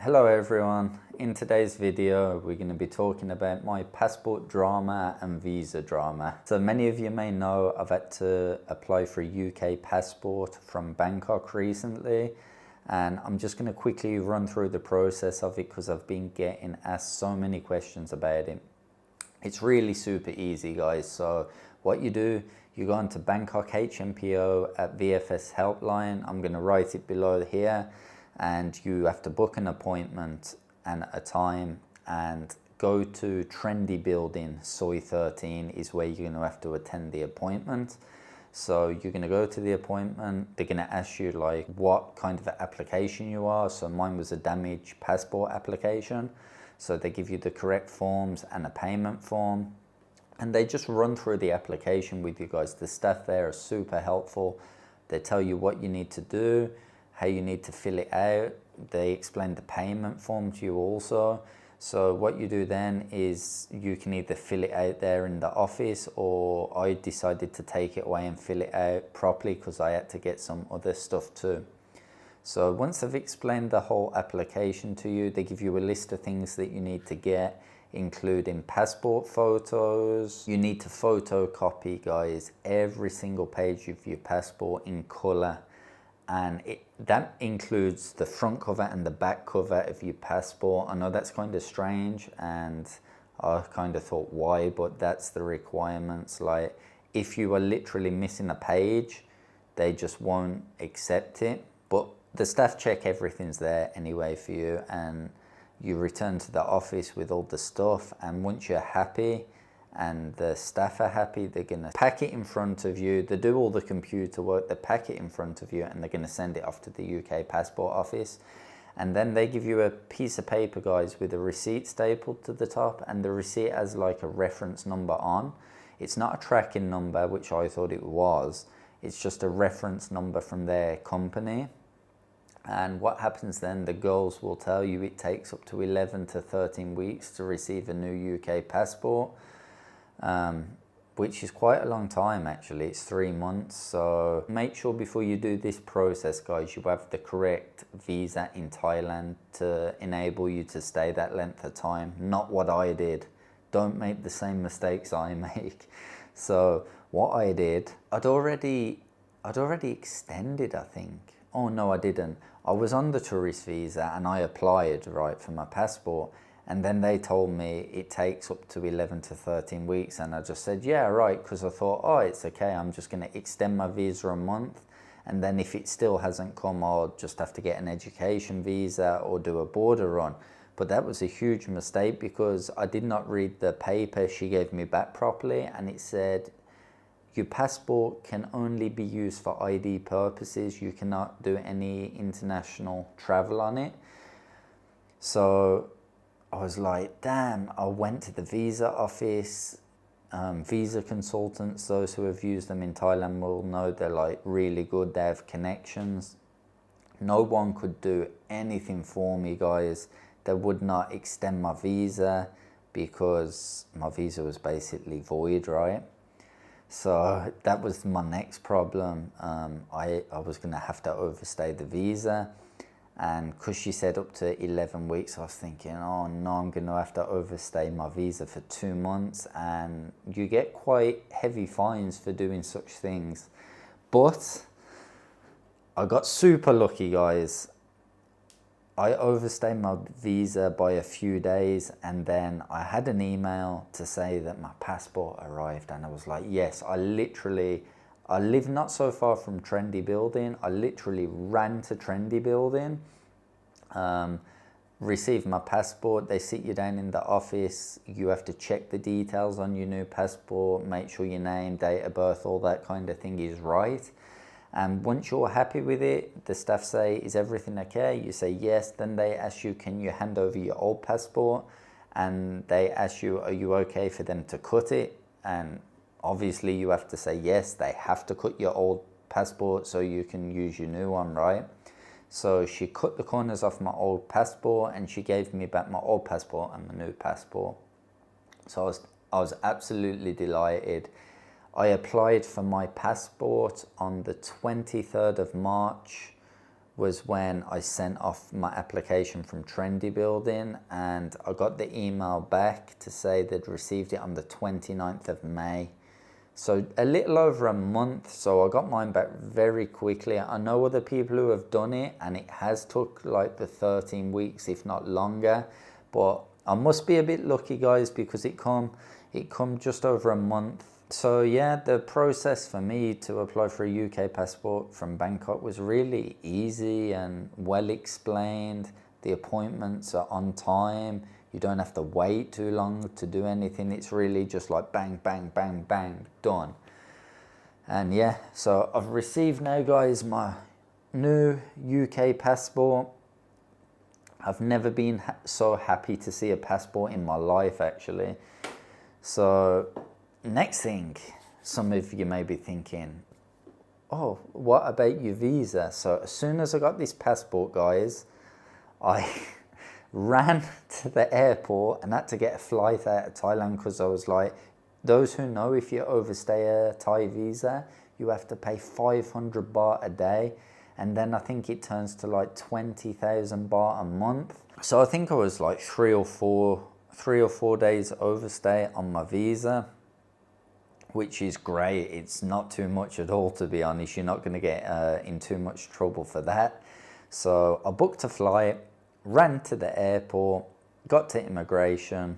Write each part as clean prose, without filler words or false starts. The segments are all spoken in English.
Hello everyone, in today's video we're going to be talking about my passport drama and visa drama. So many of you may know I've had to apply for a UK passport from Bangkok recently, and I'm just going to quickly run through the process of it because I've been getting asked so many questions about it. It's really super easy, guys. So what you do, you go into Bangkok HMPO at VFS helpline. I'm going to write it below here, and you have to book an appointment and a time and go to Trendy Building. Soy 13 is where you're going to have to attend the appointment. So you're going to go to the appointment. They're going to ask you like what kind of application you are. So mine was a damaged passport application. So they give you the correct forms and a payment form, and they just run through the application with you guys. The staff there are super helpful. They tell you what you need to do, how you need to fill it out. They explain the payment form to you also. So what you do then is you can either fill it out there in the office, or I decided to take it away and fill it out properly because I had to get some other stuff too. So once they've explained the whole application to you, they give you a list of things that you need to get, including passport photos. You need to photocopy, guys, every single page of your passport in colour. And that includes the front cover and the back cover of your passport. I know that's kind of strange, and I kind of thought why, but that's the requirements. Like if you are literally missing a page, they just won't accept it. But the staff check everything's there anyway for you, and you return to the office with all the stuff. And once you're happy and the staff are happy, they're gonna pack it in front of you. They do all the computer work, they pack it in front of you, and they're gonna send it off to the UK passport office. And then they give you a piece of paper, guys, with a receipt stapled to the top, and the receipt has like a reference number on. It's not a tracking number, which I thought it was. It's just a reference number from their company. And what happens then, the girls will tell you it takes up to 11 to 13 weeks to receive a new UK passport, which is quite a long time actually. It's 3 months. So make sure before you do this process, guys, you have the correct visa in Thailand to enable you to stay that length of time, not what I did. Don't make the same mistakes I make. So what I did, I'd already extended, I think. Oh no, I didn't. I was on the tourist visa and I applied right for my passport, and then they told me it takes up to 11 to 13 weeks, and I just said yeah, right, because I thought, oh, it's okay, I'm just going to extend my visa a month, and then if it still hasn't come, I'll just have to get an education visa or do a border run. But that was a huge mistake because I did not read the paper she gave me back properly, and it said your passport can only be used for ID purposes. You cannot do any international travel on it. So I was like, damn. I went to the visa office. Visa consultants, those who have used them in Thailand will know they're like really good. They have connections. No one could do anything for me, guys. They would not extend my visa because my visa was basically void, right? So that was my next problem. I was going to have to overstay the visa, and because she said up to 11 weeks, I was thinking, oh no, I'm going to have to overstay my visa for 2 months, and you get quite heavy fines for doing such things. But I got super lucky, guys. I overstayed my visa by a few days, and then I had an email to say that my passport arrived, and I was like, yes. I live not so far from Trendy Building. I literally ran to Trendy Building, received my passport. They sit you down in the office. You have to check the details on your new passport, make sure your name, date of birth, all that kind of thing is right. And once you're happy with it, the staff say, is everything okay? You say yes. Then they ask you, can you hand over your old passport? And they ask you, are you okay for them to cut it? And obviously you have to say yes. They have to cut your old passport so you can use your new one, right? So she cut the corners off my old passport, and she gave me back my old passport and my new passport. So I was absolutely delighted. I applied for my passport on the 23rd of March, was when I sent off my application from Trendy Building, and I got the email back to say they'd received it on the 29th of May. So a little over a month, so I got mine back very quickly. I know other people who have done it and it has took like the 13 weeks, if not longer, but I must be a bit lucky, guys, because it come just over a month. So yeah, the process for me to apply for a UK passport from Bangkok was really easy and well explained. The appointments are on time. You don't have to wait too long to do anything. It's really just like bang, bang, bang, bang, done. And yeah, so I've received now, guys, my new UK passport. I've never been so happy to see a passport in my life, actually. So next thing, some of you may be thinking, oh, what about your visa? So as soon as I got this passport, guys, I ran to the airport and had to get a flight out of Thailand, because I was like, those who know, if you overstay a Thai visa, you have to pay 500 baht a day, and then I think it turns to like 20,000 baht a month. So I think I was like three or four days overstay on my visa, which is great. It's not too much at all, to be honest. You're not going to get in too much trouble for that. So I booked a flight, ran to the airport, got to immigration,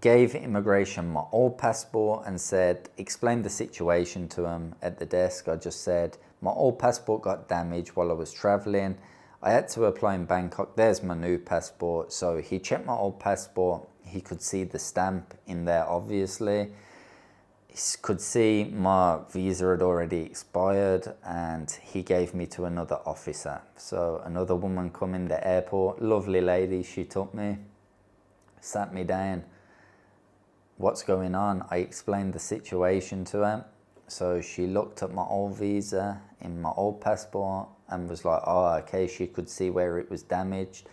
gave immigration my old passport and said, explained the situation to him at the desk. I just said, my old passport got damaged while I was traveling. I had to apply in Bangkok. There's my new passport. So he checked my old passport. He could see the stamp in there, obviously. He could see my visa had already expired, and he gave me to another officer. So another woman come in the airport, lovely lady, she took me, sat me down. What's going on? I explained the situation to her. So she looked at my old visa in my old passport and was like, oh, okay, she could see where it was damaged.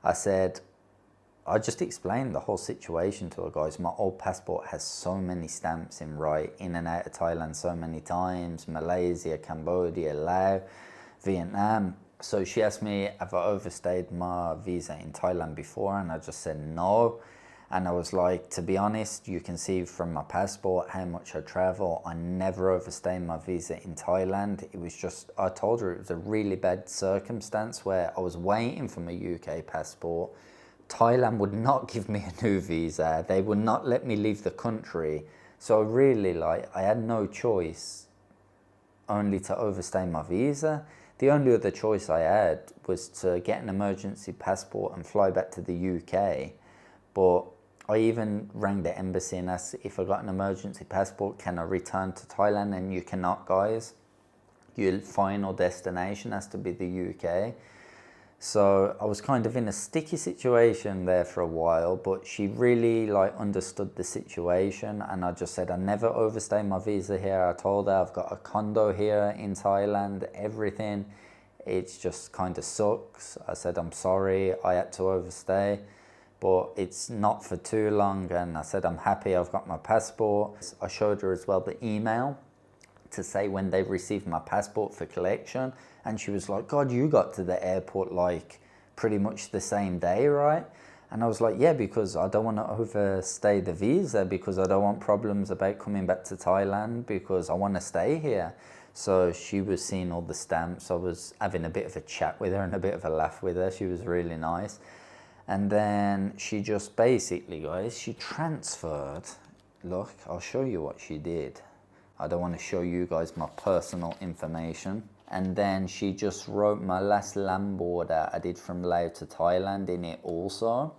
I just explained the whole situation to her, guys. My old passport has so many stamps in and out of Thailand so many times, Malaysia, Cambodia, Laos, Vietnam. So she asked me, have I overstayed my visa in Thailand before? And I just said no. And I was like, to be honest, you can see from my passport how much I travel. I never overstayed my visa in Thailand. It was just, I told her it was a really bad circumstance where I was waiting for my UK passport. Thailand would not give me a new visa. They would not let me leave the country. So really, I had no choice only to overstay my visa. The only other choice I had was to get an emergency passport and fly back to the UK. But I even rang the embassy and asked, if I got an emergency passport, can I return to Thailand? And you cannot, guys. Your final destination has to be the UK. So I was kind of in a sticky situation there for a while, but she really understood the situation, and I just said I never overstay my visa here. I told her I've got a condo here in Thailand, everything. It just kind of sucks. I said I'm sorry, I had to overstay, but it's not for too long, and I said I'm happy I've got my passport. I showed her as well the email to say when they received my passport for collection, and she was like, God, you got to the airport pretty much the same day, right? And I was like, yeah, because I don't want to overstay the visa, because I don't want problems about coming back to Thailand, because I want to stay here. So she was seeing all the stamps. I was having a bit of a chat with her and a bit of a laugh with her. She was really nice. And then she just basically, guys, she transferred, look, I'll show you what she did. I don't want to show you guys my personal information. And then she just wrote my last land border I did from Laos to Thailand in it also.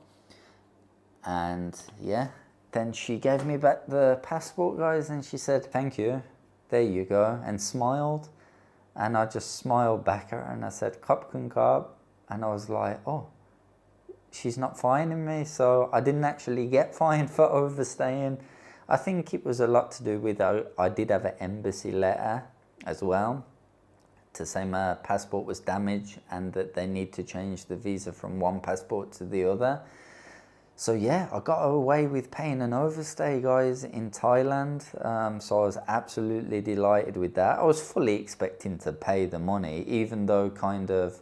And yeah, then she gave me back the passport, guys, and she said, thank you, there you go, and smiled. And I just smiled back at her and I said, Khop Kun Kap. And I was like, oh, she's not fining me. So I didn't actually get fined for overstaying. I think it was a lot to do with, I did have an embassy letter as well to say my passport was damaged and that they need to change the visa from one passport to the other. So yeah, I got away with paying an overstay, guys, in Thailand. So I was absolutely delighted with that. I was fully expecting to pay the money, even though kind of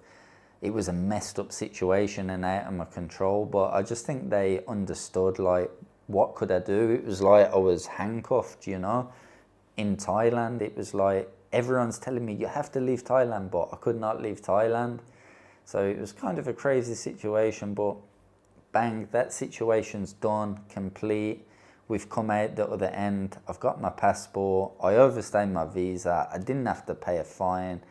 it was a messed up situation and out of my control. But I just think they understood, like, what could I do? It was like I was handcuffed, you know. In Thailand, it was like everyone's telling me you have to leave Thailand, but I could not leave Thailand. So it was kind of a crazy situation, but bang, that situation's done, complete. We've come out the other end. I've got my passport. I overstayed my visa. I didn't have to pay a fine,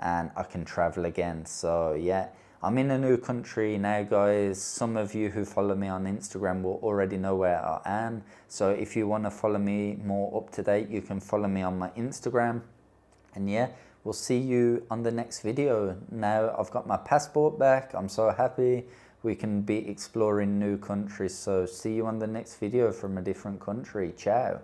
and I can travel again. So yeah, I'm in a new country now, guys. Some of you who follow me on Instagram will already know where I am. So if you want to follow me more up to date, you can follow me on my Instagram. And yeah, we'll see you on the next video. Now I've got my passport back. I'm so happy. We can be exploring new countries. So see you on the next video from a different country. Ciao.